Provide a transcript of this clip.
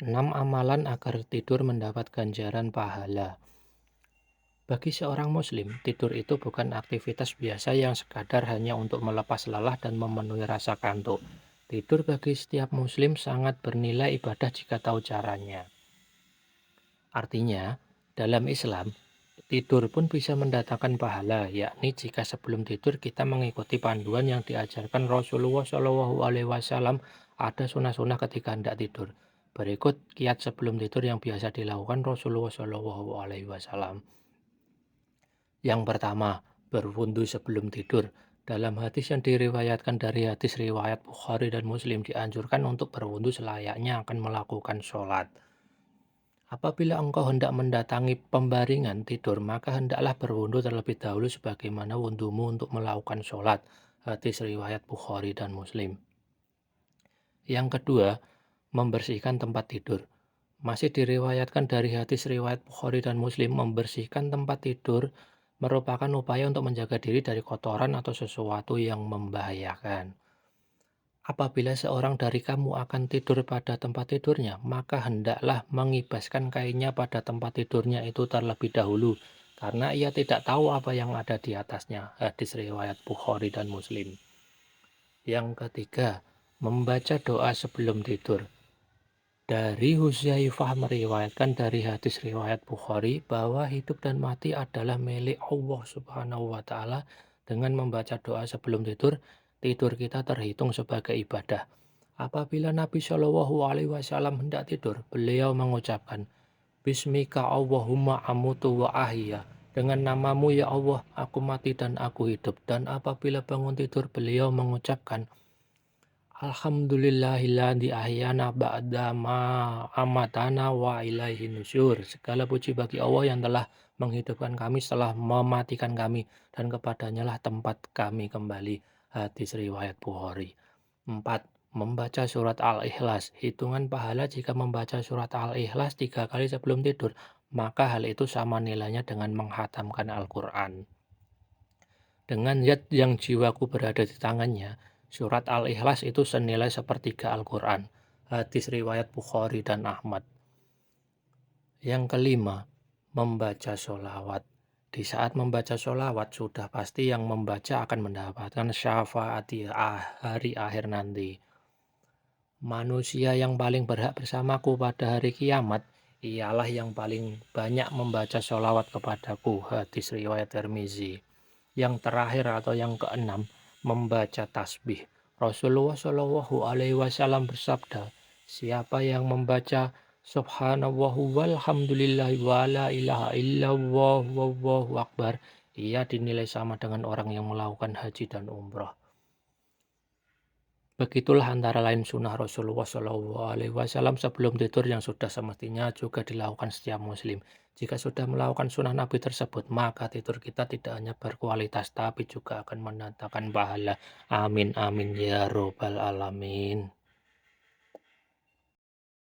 6 amalan agar tidur mendapat ganjaran pahala. Bagi seorang muslim, tidur itu bukan aktivitas biasa yang sekadar hanya untuk melepas lelah dan memenuhi rasa kantuk. Tidur bagi setiap muslim sangat bernilai ibadah jika tahu caranya. Artinya, dalam Islam, tidur pun bisa mendatangkan pahala, yakni jika sebelum tidur kita mengikuti panduan yang diajarkan Rasulullah SAW. Ada sunah-sunah ketika hendak tidur. Berikut kiat sebelum tidur yang biasa dilakukan Rasulullah SAW. Yang pertama, berwudu sebelum tidur. Dalam hadis yang diriwayatkan dari hadis riwayat Bukhari dan Muslim dianjurkan untuk berwudu selayaknya akan melakukan sholat. Apabila engkau hendak mendatangi pembaringan tidur, maka hendaklah berwudu terlebih dahulu sebagaimana wudumu untuk melakukan sholat. Hadis riwayat Bukhari dan Muslim. Yang kedua, membersihkan tempat tidur. Masih diriwayatkan dari hadis riwayat Bukhari dan Muslim, membersihkan tempat tidur merupakan upaya untuk menjaga diri dari kotoran atau sesuatu yang membahayakan. Apabila seorang dari kamu akan tidur pada tempat tidurnya, maka hendaklah mengibaskan kainnya pada tempat tidurnya itu terlebih dahulu, karena ia tidak tahu apa yang ada di atasnya. Hadis riwayat Bukhari dan Muslim. Yang ketiga, membaca doa sebelum tidur. Dari Hudzaifah meriwayatkan dari hadis riwayat Bukhari bahwa hidup dan mati adalah milik Allah Subhanahu wa taala. Dengan membaca doa sebelum tidur, tidur kita terhitung sebagai ibadah. Apabila Nabi Shallallahu alaihi wasallam hendak tidur, beliau mengucapkan, Bismika Allahumma amutu wa ahya. Dengan namamu ya Allah, aku mati dan aku hidup. Dan apabila bangun tidur, beliau mengucapkan, Alhamdulillahilladzi ahyana ba'da ma amatana wa ilaihi nusyur. Segala puji bagi Allah yang telah menghidupkan kami setelah mematikan kami, dan kepadanya lah tempat kami kembali. Hadis riwayat Bukhari. 4. Membaca surat Al-Ikhlas. Hitungan pahala jika membaca surat Al-Ikhlas 3 kali sebelum tidur, maka hal itu sama nilainya dengan menghatamkan Al-Quran. Dengan zat yang jiwaku berada di tangannya, surat Al-Ikhlas itu senilai sepertiga Al-Quran. Hadis riwayat Bukhari dan Ahmad. Yang kelima, membaca sholawat. Di saat membaca sholawat, sudah pasti yang membaca akan mendapatkan syafaat di hari akhir nanti. Manusia yang paling berhak bersamaku pada hari kiamat ialah yang paling banyak membaca sholawat kepadaku. Hadis riwayat Tirmizi. Yang terakhir atau yang keenam, membaca tasbih. Rasulullah Shallallahu alaihi wasallam bersabda, siapa yang membaca subhanallahu walhamdulillahi wa la ilaha illallah wallahu akbar, ia dinilai sama dengan orang yang melakukan haji dan umroh. Begitulah antara lain sunnah Rasulullah SAW sebelum tidur yang sudah semestinya juga dilakukan setiap muslim. Jika sudah melakukan sunnah Nabi tersebut, maka tidur kita tidak hanya berkualitas, tapi juga akan mendatangkan pahala. Amin, amin, ya robbal alamin.